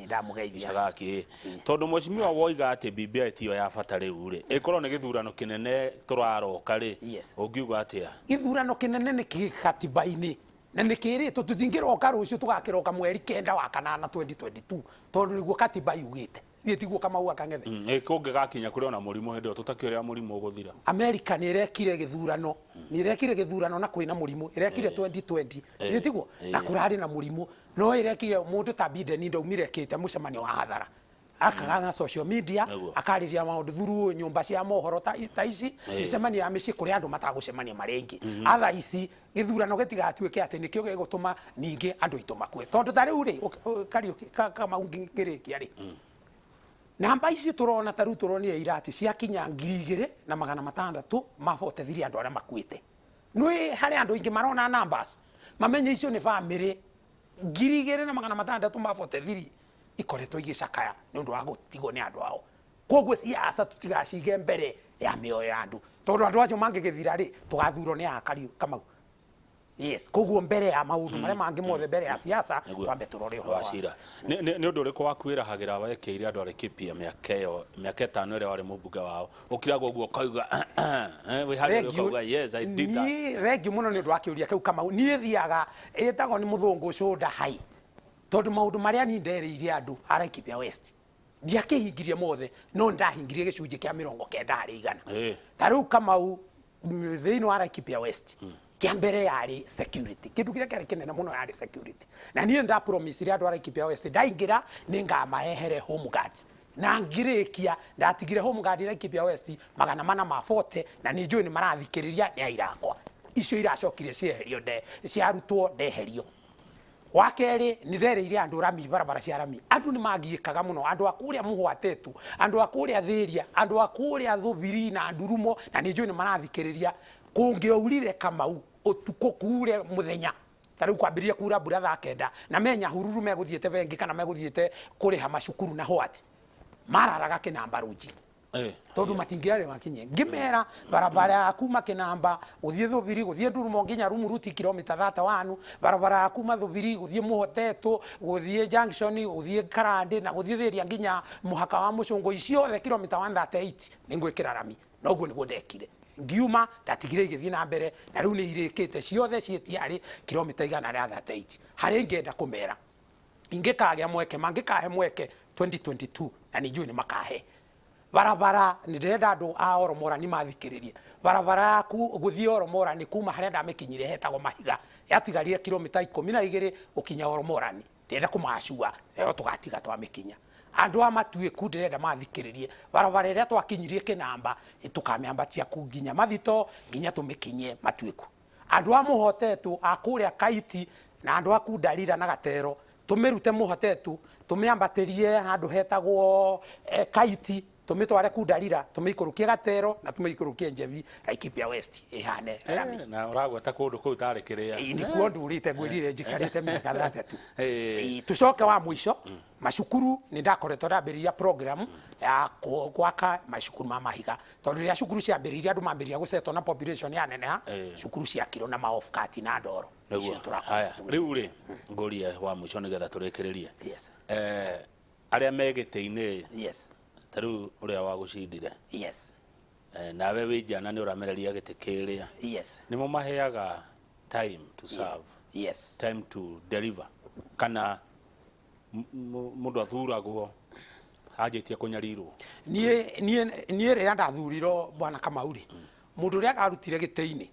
Icagaki tondu mwashimiwa woiga ati BBI tiyo ya bata riu ri ikorwo ni githurano kinene turaroka ri ungiuga atia githurano kinene ni katiba-ini na nikiritwo tutingiroka rucio tugakiroka mweri 9 wa kanana 2022 tondu niguo katiba yugite ni tiguo kama uga Kang'ethe kungi gakinya kuri ona murimu hindi tutakiria murimu guthira America ni irekire githurano na kwina murimu irekire 2020 ni tiguo na kurari na murimu no irekire mundu ta Biden ndaumire kite mucemanio wa hathara akagana social media akariria maundu thuru nyumba cia mohoro ta ici micemania ya mici kuri andu matagucemania maringi atha ici githurano gitigatuike ati nikio gigutuma ningi andu ituma kwe tondu tari uri Kariuki kama ungirikia ri namba ici turona taru turonie irati cia kinya 2,600 mafote thiri andu aria makuite nui hari andu ingi marona numbers mamenye icio ni family 2,600 mafote thiri ikoretwo igicakaya ni undu wa gutigwo ni andu ao koguo siasa tutigacige mbere ya mioyo ya andu tondu andu acio mangigithira ri tugathurwo ni akari kama koguo mbere ya maundu maria mangi mothe mbere ya siasa twambe turore ho wacira ni undu uriku wakwira hagira wekeire andu arikipia miaka 5 ria wari mubunge wao ukirago guo kauga we hari kauga yes I did that ni regi muno ni undu wakiuria kau kama ni thiaga etago ni muthungu shoulder high tondu maundu maria ni ndereire andu araikipia West ndiakihingirie mothe no ndahingirie gicunji kia 90 hari igana tariu kama thiini wa araikipia West kiambere yari security kindu kiria kari kinene muno yari security na nie nda promise ri andu araikipia West ndaingira ninga maehere home guard na ngirikia ndatigire home guard araikipia West 440 na ni njui ni marathikiriria ni airakwa icio iracokire cieherio ciarutwo ndeherio wakeri ni ndereire andu rami barabara cia rami andu ni magiikaga muno andu akuria muhwatetu andu akuria thiria andu akuria thubiri na andurumo na ni njui ni marathikiriria kungiaurire Kamau utuko kure muthenya tariu kwambiria kura mbura thaa kenda na menya hururu meguthiete bengi kana meguthiete kuriha macukuru na hwati mararaga kinamba ruji tondu matingirare makinye ngimera barabara ya kuma kinamba uthie Thubiri guthie Ndurumo nginya Rumuruti kilomita 31 barabara ya kuma Thubiri guthie Muhoteto guthie Junction guthie Karande na guthie Thiria nginya muhaka wa Mucungu icio the kilomita 138 ningwikira rami noguo niguo ndekire ngiuma ndatigire igithie na mbere na riu ni irikite ciothe cietiari kilomita 138 hari ngenda kumera ingikagya mweke mangikahe mweke 2022 na nijue ni makahe barabara ni ndenda andu a Oromora ni mathikiririe barabara yaku guthie Oromora ni kuma haria ndamikinyire hetagwo Mahiga yatigarire kilomita 12 ukinya Oromora ni ndenda kumacua yo tugatiga twamikinya andu a Matuiku ndenda mathikiririe barabara iria twakinyirie kinamba tukamyambatia kunginya Mathito nginya tumikinye Matuiku andu a Muhotetu a kuria Kaiti na andu a Kundarira na Gatero tumirute Muhotetu tumiambatirie handu hetagwo Kaiti tumitware Kundarira tumikurukie Gatero na tumikurukie Njebi Laikipia West ihane rami na uragweta kundu kuu tari kiria ni kuo ndurite ngwirire njikarite miaka 3 tucoke wa mwisho macukuru ni ndakoretwo ndambiriria program ya gwaka macukuru ma Mahiga tondu ria cukuru ciambiriria andu mambiria gucetwo na population ya neneha cukuru cia kiro na off cut na ndoro haya riu ri nguria wa mwisho nigetha turikiririe aria megite-ini taru uria wa gucindire nawe wi njana ni uramereria gite kiria nimo maheaga time to serve time to deliver kana mundu athuragwo ajitie kunyarirwo nie ria ndathuriro bwana Kamauri mundu ria ndarutire gite-ini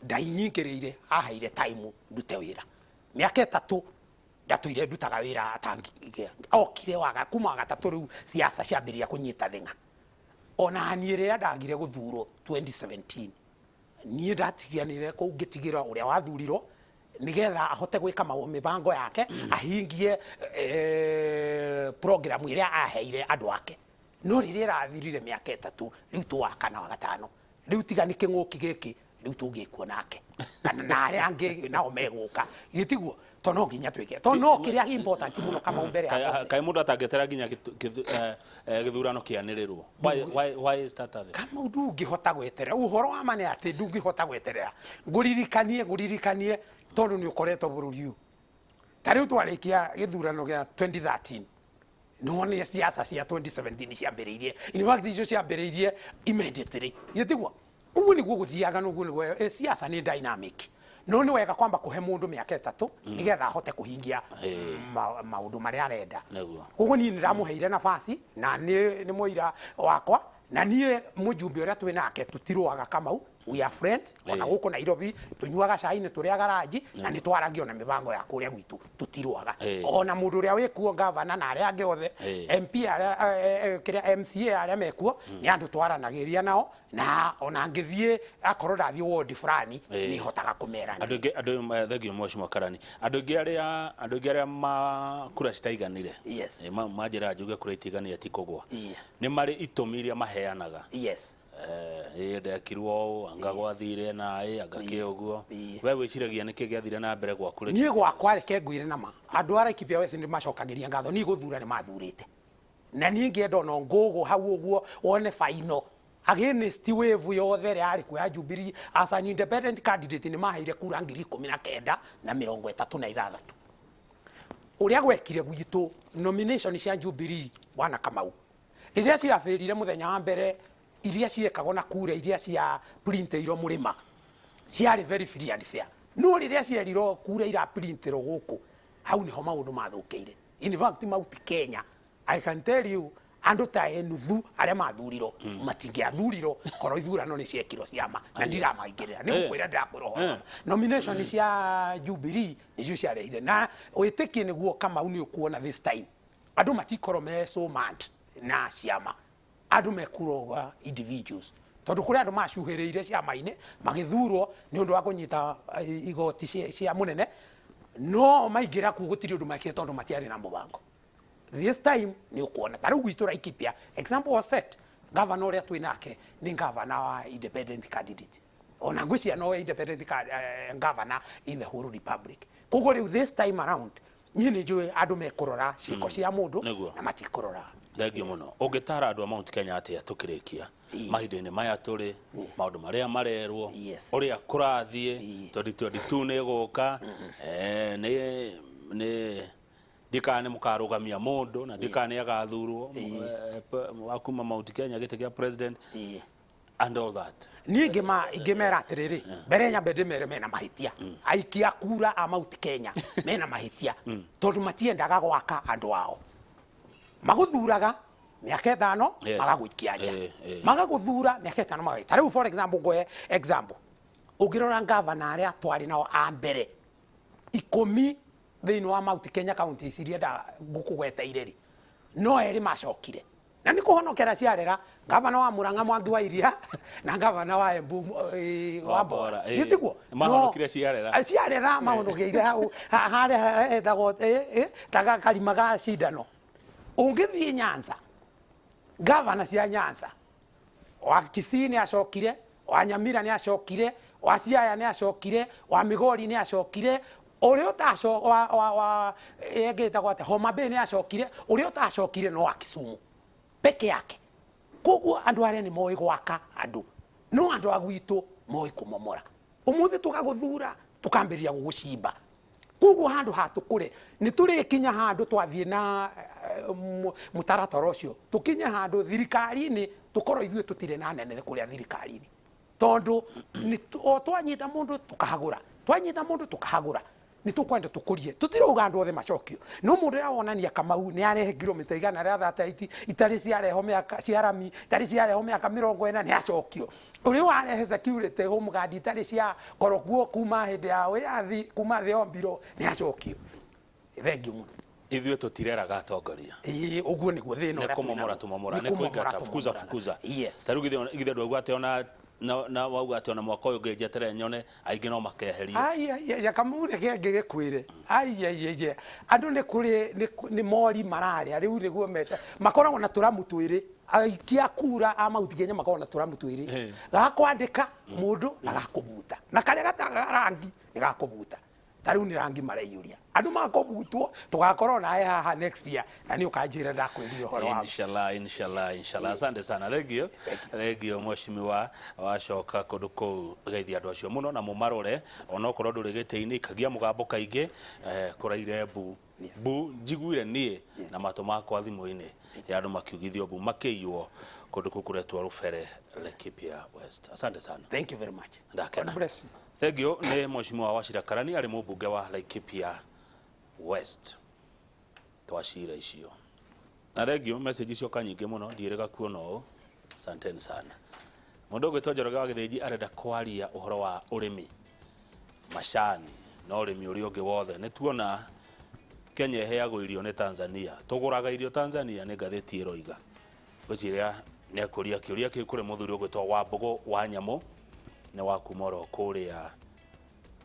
ndainyingiriire ahaire time ndute wira miaka 3 ndatuire ndutaga wira atangi okire waga kuma gatatu riu siasa ciambiria kunyita thinga ona nie ria ndagire guthurwo 2017 nie ndatigianire ku ngitigira uria wathurirwo nigetha ahote gwika mibango yake ahingie program iria aheire andu ake no riria rathirire miaka 3 riu tuwakana wa gatano riu tigani kinguki giki riu tungikuo nake kana na aria angi nao meguka gitiguo tono nginya twike tono kiria important muno kama umbere kai mundu atangetera nginya githurano kianirirwo why is that kama undu ngihota gweterera uhoro wa mane ati ndungihota gweterera nguririkanie tondu ni ukoretwo bururi u tariu twarikia githurano gia 2013 no ni siasa cia 2017 ciambiriirie in fact icio ciambiriirie immediately yetigwo ugu ni guguthiaga no ugu ni siasa ni dynamic no ni wega kwamba kuhe mundu miaka 3 nigetha ahote kuhingia maundu maria arenda ugu ni ndiramuheire nafasi na ni muira wakwa na nie mujumbe uria twinake tutirwaga Kamau we are friends ona guko Nairobi tunyuaga cai ni turiaga ranji na ni twaragio na mibango ya kuria gwitu tutirwaga ona mundu uria wikuo governor na aria angi othe MP aria kiria MCA aria mekuo ni andu twaranagiria nao na ona ngithie akorwo ndathie ward fulani ni hotaga kumerana andu thegio Mheshimiwa Karani andu ngi aria makura citaiganire majira njuge kura itigania ti kugwa ni mari itumi iria maheanaga ndekirwo anga gwathire nae anga kioguo we wiciragia niki giathire na mbere gwaku nie gwakwa reke ngwire nama andu ara Laikipia West ni macokagiria ngatho ni guthura ni mathurite na nie ngienda no ngugu hau uguo wone final against wave yothe ria ari ku ya Jubilee as an independent candidate ni maheire kura 19 na 36 uria gwekire gwitu nomination cia Jubilee bwana Kamau iria ciafirire muthenya wa mbere iria ciekagwo na kura iria cia printiro murima ciari very free and fair no riria ciarirwo kura ira printiro guku hau niho maundu mathukiire in fact mauti Kenya I can tell you andu ta enuthu aria mathuriro matingiathuriro koro ithurano ni ciekirwo ciama na ndiramaingirira ni gukwira ndakuro nomination cia Jubilee nicio ciarehire na witikie niguo Kamau ni ukuona this time andu matikoro me so mad na ciama andu mekuroga individuals tondu kuri andu macuhiriire ciama-ini magithurwo ni undu wa kunyita igoti cia munene no maingira ku gutiri undu makire tondu matiari na mubango this time ni ukuona tariu gwitu Laikipia example was set governor uria twinake ni governor wa independent candidate ona ngwĩcia no independent governor in the whole republic. Koguo rĩu this time around niĩ nĩ njũĩ andũ mekũrora ciĩko cia mũndũ na matikũrora. Thengio muno. Ũngĩtara andũ a Mount Kenya atĩa tũkĩrĩkia mahinda-inĩ maya tũrĩ maũndũ marĩa marerwo ũrĩa kũrathiĩ 2022 nĩ gũka ndikane mũkarũgamia mũndũ na ndikane agathurwo wa kuma Mount Kenya gĩtĩ kĩa president and all that. Niĩ ingĩmera atĩrĩrĩ, mbere nyambe ndĩmere mena mahĩtia. Aikia kura a Mount Kenya mena mahĩtia tondũ matiendaga gwaka andũ ao. Magũthuraga mĩaka 5 magagũikia nja. Magagũthura mĩaka 5 magagũikia. Rĩu for example ngoe example. Ũngĩrora governor arĩa twarĩ nao a mbere 10 thĩinĩ wa Mount Kenya county iria ngũkũgweteire rĩ, no erĩ macokire. Na nĩ kũhonokera ciarera governor wa Murang'a Mwangi wa Iria na governor wa Embu wa Bora. Gĩtiguo mahonokire ciarera. Ciarera mahonokeire hau harĩa etagwo taga karima ga cindano. Ũngĩthiĩ Nyanza governor cia Nyanza wa Kisii nĩ acokire, wa Nyamira nĩ acokire, wa Siaya nĩ acokire, wa Migori nĩ acokire, ũrĩa ũtacokire egĩtagwo atĩa Homa Bay nĩ acokire, ũrĩa ũtacokire no wa Kisumu peke yake. Koguo andũ arĩa nĩ moĩ gwaka andũ no andũ a gwitũ moĩ kũmomora. Ũmũthĩ tũgagũthura tũkambĩrĩria gũgũcimba. Koguo handũ hatũkũre nĩ tũrĩkinya handũ twathiĩ na mũtaratara ũcio tũkinye handũ thirikari-inĩ tũkorwo ithuĩ tũtirĩ na nene kũrĩa thirikari-inĩ tondũ twanyita mũndũ tũkahagũra, twanyita mũndũ tũkahagũra. Nĩ tũkwenda tũkũrie tũtirauga andũ othe macokio no mũndũ ya wonania Kamau nĩ arehe kilomita 100 rĩa thataiti itarĩ ciareho mĩaka cia rami itarĩ ciareho mĩaka 40 nĩ acokio. Ũrĩa warehe security home guard itarĩ cia koroguo kuma hĩndĩ ya wĩyathi kuma thĩ ombiro nĩ acokio. Thengio mũno. Ithuĩ tũtireraga atongoria. Ũguo nĩguo thĩna ũrĩa tumomora nĩ kũingata fukuza. Tarĩu githe ndwauga atĩ ona na wauga atĩ ona mwaka ũyũ ngĩnjetere nyone aingĩ no makeheria. Kamau reke ngĩgĩkwĩre andũ nĩ kũrĩ nĩ mori mararĩa rĩu nĩguo meta makoragwo na tũramu twĩrĩ. Aikia kura a Mount Kenya makoragwo na tũramu twĩrĩ gakwandĩka mũndũ na gakũbuta na karĩa gataga rangi nĩ gakũbuta. Tarĩu nĩ rangi mareiyũria andũ makũbutwo tũgakorwo nawe haha next year na nĩ ũkanjĩra ndakwĩrire ũhoro wa inshallah. Asante sana. Thengio mheshimiwa wacoka kũndũ kũu geithia andũ acio mũno na mũmarore ona okorwo ndũrĩ gĩtĩ-inĩ ikagia mũgambo kaingĩ kũraire bu njiguire niĩ na matũ makwa thimũ-inĩ ya andũ makiugithio bu makĩiywo kũndũ kũu kũretwo Rũbere Laikipia West. Asante sana. Thank you very much. Ndakena. Thengio nĩ mheshimiwa Wachira Karani arĩ mũmbunge wa Laikipia West twacira icio. Na thengio message icio kanyingĩ mũno ndirĩga kuona ũũ. Asanteni sana. Mũndũ ũgwĩtwo Njoroge wa Gĩthĩnji arenda kwaria ũhoro wa ũrĩmi macani na ũrĩmi ũrĩa ũngĩ wothe. Nĩ tuona Kenya ĩheagwo irio nĩ Tanzania. Tũgũraga irio Tanzania nĩ ngathĩti ĩroiga. Gwĩciria nĩ akũria kĩũria kĩu kũrĩ mũthuri ũgwĩtwo Wambũgũ wa Nyamũ nĩ wa kumoro kũrĩa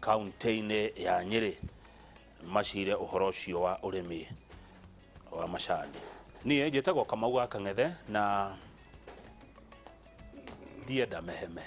kaunti-inĩ ya Nyĩrĩ macire ũhoro ũcio wa ũrĩmi wa macani. Niĩ njĩtagwo Kamau ga Kang'ethe na ndienda meheme.